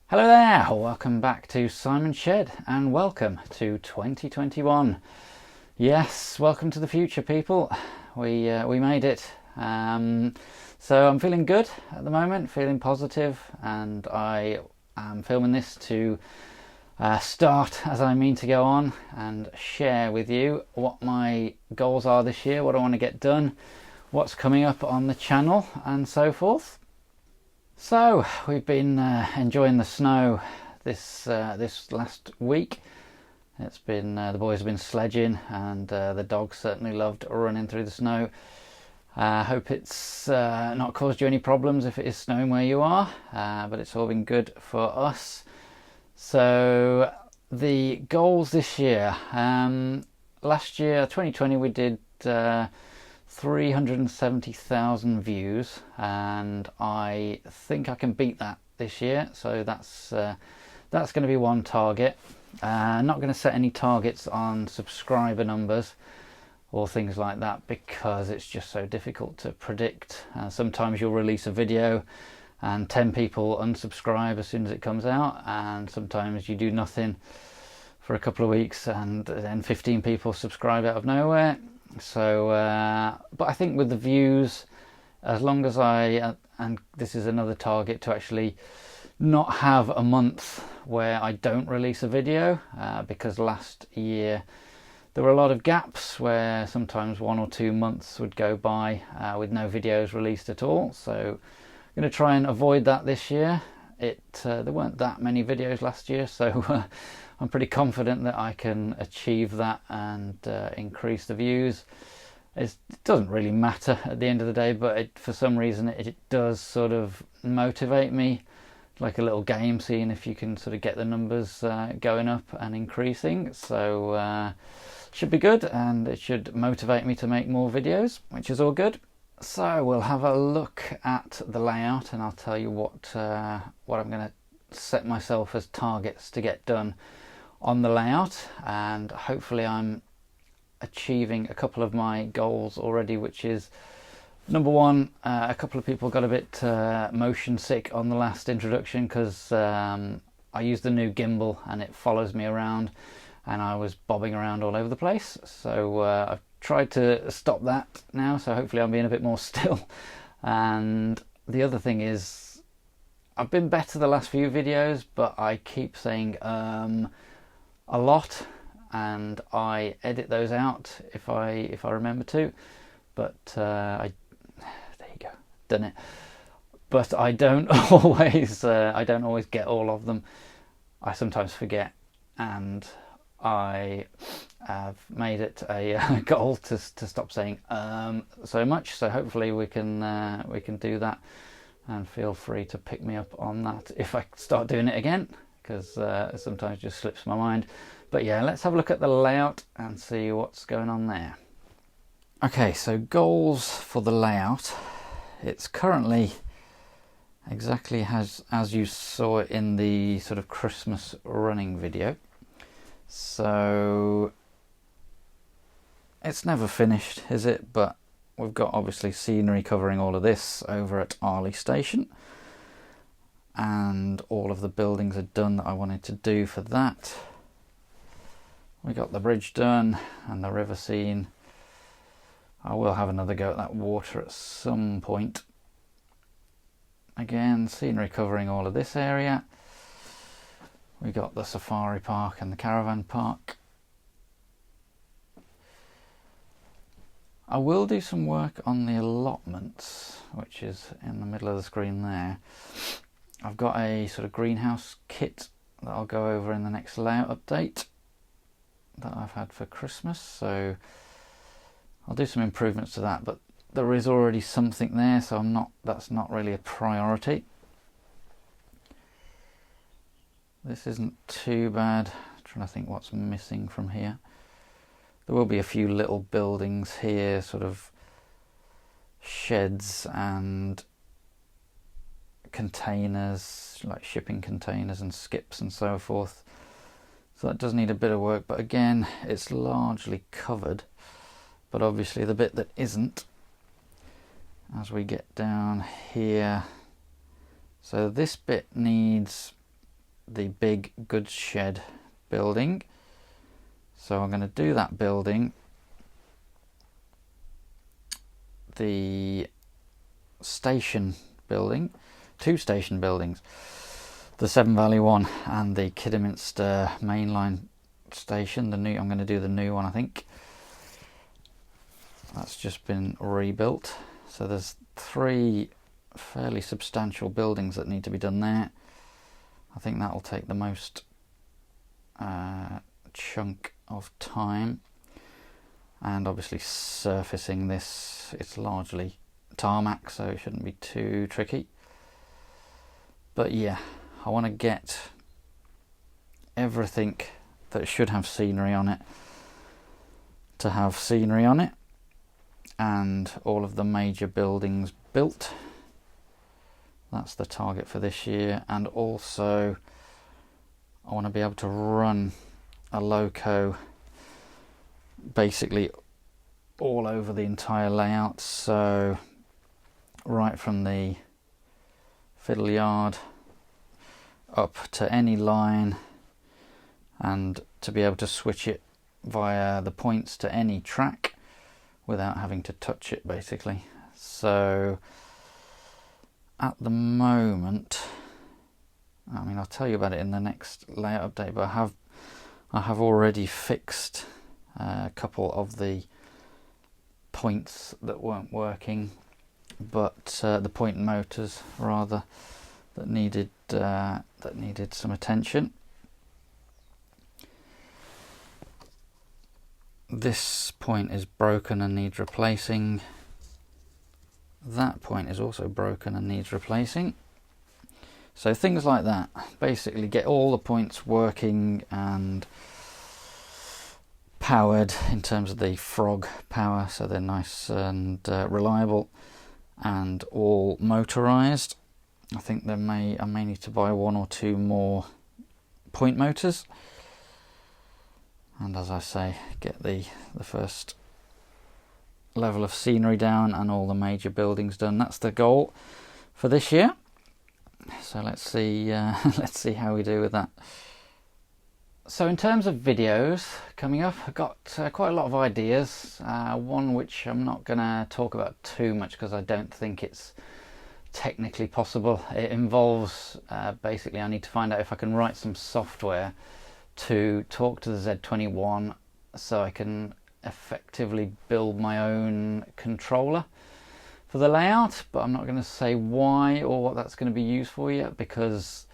Hello there, welcome back to Simon Shed and welcome to 2021. Yes, welcome to the future, people. We made it. So I'm feeling good at the moment, feeling positive, and I am filming this to start as I mean to go on and share with you what my goals are this year, what I want to get done, what's coming up on the channel and so forth. So we've been enjoying the snow this last week. It's been the boys have been sledging, and the dogs certainly loved running through the snow. I hope it's not caused you any problems if it is snowing where you are, but it's all been good for us. So the goals this year, last year 2020 we did 370,000 views, and I think I can beat that this year. So that's going to be one target. I'm not going to set any targets on subscriber numbers or things like that because it's just so difficult to predict. Sometimes you'll release a video and 10 people unsubscribe as soon as it comes out, and sometimes you do nothing for a couple of weeks and then 15 people subscribe out of nowhere. So but I think with the views, as long as and this is another target, to actually not have a month where I don't release a video, because last year there were a lot of gaps where sometimes 1 or 2 months would go by with no videos released at all. So I'm going to try and avoid that this year. There weren't that many videos last year, so I'm pretty confident that I can achieve that and increase the views. It doesn't really matter at the end of the day, but for some reason it does sort of motivate me, like a little game, seeing if you can sort of get the numbers going up and increasing. So should be good, and it should motivate me to make more videos, which is all good. So we'll have a look at the layout, and I'll tell you what I'm going to set myself as targets to get done on the layout, and hopefully I'm achieving a couple of my goals already, which is number one, a couple of people got a bit motion sick on the last introduction because I used the new gimbal and it follows me around and I was bobbing around all over the place. So I've tried to stop that now, so hopefully I'm being a bit more still. And the other thing is, I've been better the last few videos, but I keep saying a lot, and I edit those out if I remember to. But there you go, done it. But I don't always get all of them. I sometimes forget, and I have made it a goal to stop saying so much. So hopefully we can do that, and feel free to pick me up on that if I start doing it again, because sometimes it just slips my mind. But yeah, let's have a look at the layout and see what's going on there. Okay, so goals for the layout. It's currently exactly as you saw it in the sort of Christmas running video. So it's never finished, is it? But we've got obviously scenery covering all of this over at Arley Station, and all of the buildings are done that I wanted to do for that. We got the bridge done and the river scene. I will have another go at that water at some point. Again, scenery covering all of this area. We got the safari park and the caravan park. I will do some work on the allotments, which is in the middle of the screen there. I've got a sort of greenhouse kit that I'll go over in the next layout update that I've had for Christmas, so I'll do some improvements to that, but there is already something there, so that's not really a priority. This isn't too bad. I'm trying to think what's missing from here. There will be a few little buildings here, sort of sheds and containers, like shipping containers and skips and so forth. So that does need a bit of work, but again, it's largely covered. But obviously the bit that isn't, as we get down here, so this bit needs the big goods shed building. So I'm going to do that building, the station building, 2 station buildings, the Severn Valley one and the Kidderminster mainline station. I'm going to do the new one, I think. That's just been rebuilt. So there's 3 fairly substantial buildings that need to be done there. I think that will take the most chunk of time. And obviously surfacing this, it's largely tarmac, so it shouldn't be too tricky. But yeah, I want to get everything that should have scenery on it to have scenery on it, and all of the major buildings built. That's the target for this year. And also I want to be able to run a loco basically all over the entire layout, so right from the fiddle yard up to any line, and to be able to switch it via the points to any track without having to touch it, basically. So at the moment, I mean, I'll tell you about it in the next layout update, but I have already fixed a couple of the points that weren't working, but the point motors rather, that needed some attention. This point is broken and needs replacing. That point is also broken and needs replacing. So things like that, basically get all the points working and powered in terms of the frog power, so they're nice and reliable, and all motorized. I think I may need to buy 1 or 2 more point motors, and as I say, get the first level of scenery down and all the major buildings done. That's the goal for this year. So let's see let's see how we do with that. So in terms of videos coming up, I've got quite a lot of ideas. One which I'm not going to talk about too much because I don't think it's technically possible. It involves basically I need to find out if I can write some software to talk to the Z21 so I can effectively build my own controller for the layout, but I'm not going to say why or what that's going to be used for yet, because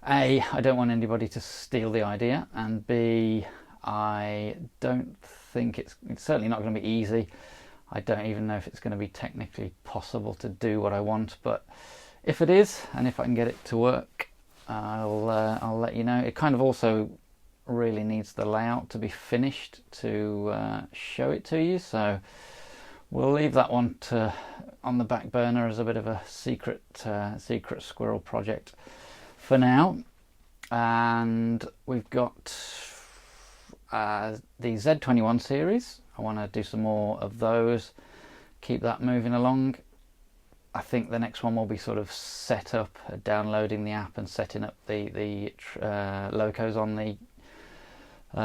A, I don't want anybody to steal the idea, and B, I don't think it's certainly not going to be easy. I don't even know if it's going to be technically possible to do what I want, but if it is, and if I can get it to work, I'll let you know. It kind of also really needs the layout to be finished to show it to you, so we'll leave that one on the back burner as a bit of a secret squirrel project for now. And we've got the Z21 series. I want to do some more of those, keep that moving along. I think the next one will be sort of set up, downloading the app and setting up the locos on the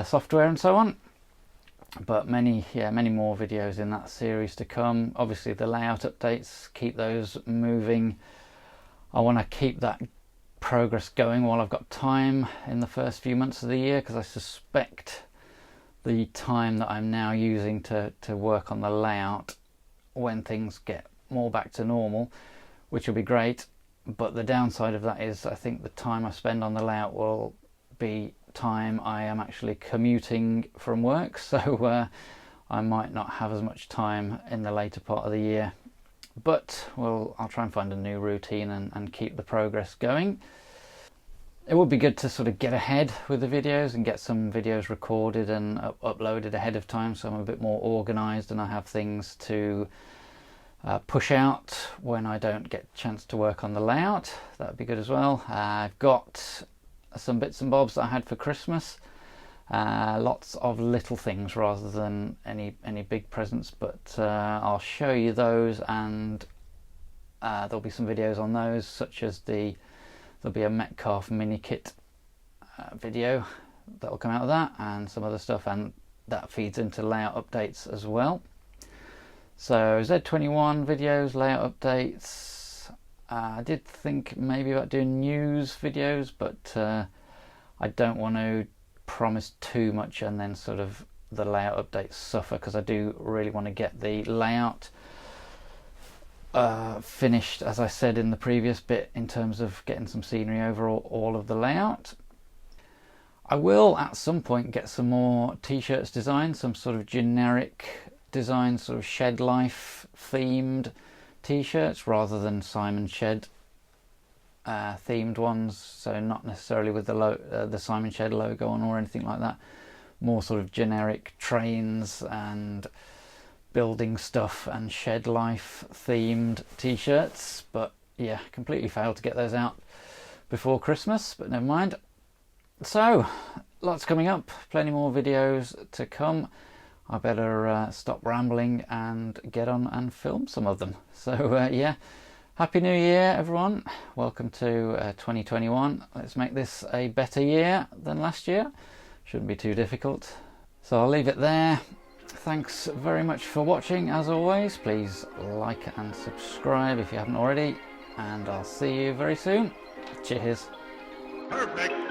software and so on. But many more videos in that series to come. Obviously the layout updates, keep those moving. I want to keep that progress going while I've got time in the first few months of the year, because I suspect the time that I'm now using to work on the layout, when things get more back to normal, which will be great, but the downside of that is I think the time I spend on the layout will be time I am actually commuting from work, so I might not have as much time in the later part of the year, but I'll try and find a new routine and keep the progress going. It would be good to sort of get ahead with the videos and get some videos recorded and uploaded ahead of time, so I'm a bit more organised and I have things to push out when I don't get a chance to work on the layout. That would be good as well. I've got some bits and bobs that I had for Christmas, lots of little things rather than any big presents, but I'll show you those, and there'll be some videos on those, such as there'll be a Metcalfe mini kit video that will come out of that, and some other stuff, and that feeds into layout updates as well. So Z21 videos, layout updates. I did think maybe about doing news videos, but I don't want to promise too much and then sort of the layout updates suffer, because I do really want to get the layout finished, as I said in the previous bit, in terms of getting some scenery over all of the layout. I will at some point get some more t-shirts designed, some sort of generic design, sort of Shed Life themed t-shirts rather than Simon Shed themed ones, so not necessarily with the Simon Shed logo on or anything like that. More sort of generic trains and building stuff and Shed Life themed t-shirts, but yeah, completely failed to get those out before Christmas, but never mind. So lots coming up, plenty more videos to come. I better stop rambling and get on and film some of them. So yeah, Happy New Year everyone, welcome to 2021. Let's make this a better year than last year. Shouldn't be too difficult. So I'll leave it there. Thanks very much for watching. As always, please like and subscribe if you haven't already, and I'll see you very soon. Cheers. Perfect.